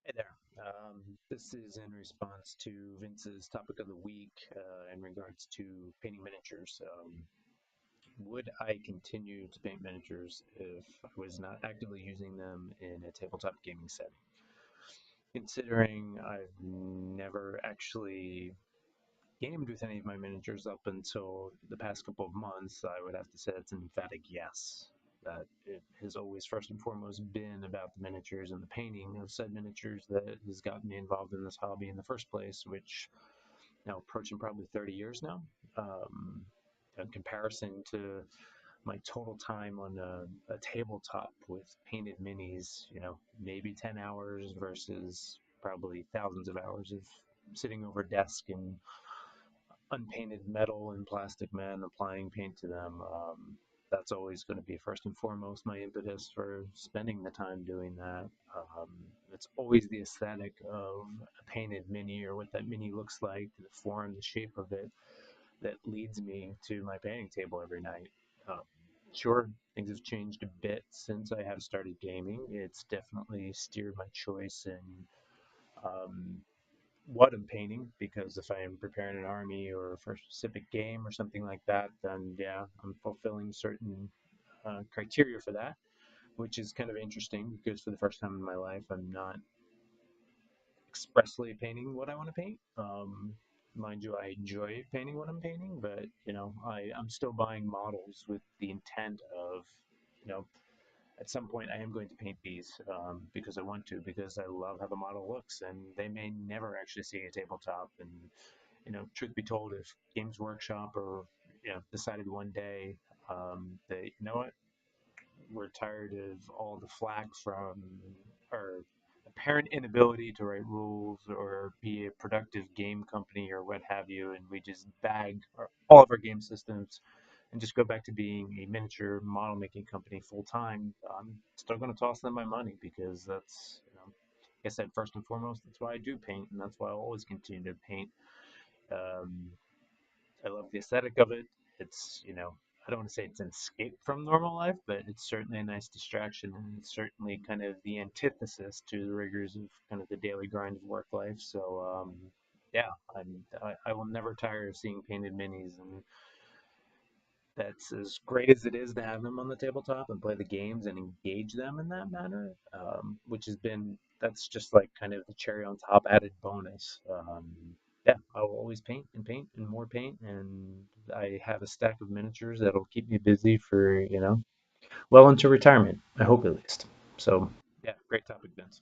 Hey there. This is in response to Vince's topic of the week in regards to painting miniatures. Would I continue to paint miniatures if I was not actively using them in a tabletop gaming setting? Considering I've never actually gamed with any of my miniatures up until the past couple of months, I would have to say it's an emphatic yes. That it has always first and foremost been about the miniatures and the painting of said miniatures that has gotten me involved in this hobby in the first place, which now approaching probably 30 years now. Um, in comparison to my total time on a tabletop with painted minis, maybe 10 hours versus probably thousands of hours of sitting over a desk and unpainted metal and plastic men applying paint to them. That's always going to be first and foremost my impetus for spending the time doing that. Um, it's always the aesthetic of a painted mini or what that mini looks like, the form, the shape of it, that leads me to my painting table every night. Um, sure, things have changed a bit since I have started gaming. It's definitely steered my choice in um, what I'm painting, because if I am preparing an army or for a specific game or something like that, then yeah, I'm fulfilling certain criteria for that, which is kind of interesting because for the first time in my life, I'm not expressly painting what I want to paint. Mind you, I enjoy painting what I'm painting, but I'm still buying models with the intent of, you know, at some point I am going to paint these because I want to, because I love how the model looks, and they may never actually see a tabletop. And truth be told, if Games Workshop or decided one day that what, we're tired of all the flack from our apparent inability to write rules or be a productive game company or what have you, and we just bag all of our game systems and just go back to being a miniature model making company full time, I'm still going to toss them my money because that's, like I said, first and foremost, that's why I do paint, and that's why I'll always continue to paint. Um, I love the aesthetic of it. It's, I don't want to say it's an escape from normal life, but it's certainly a nice distraction, and it's certainly kind of the antithesis to the rigors of kind of the daily grind of work life. So, yeah, I will never tire of seeing painted minis, and that's as great as it is to have them on the tabletop and play the games and engage them in that manner, which has been that's just like kind of the cherry on top added bonus. Yeah, I will always paint and more paint, and I have a stack of miniatures that'll keep me busy for well into retirement. I hope at least. So yeah, great topic, Vince.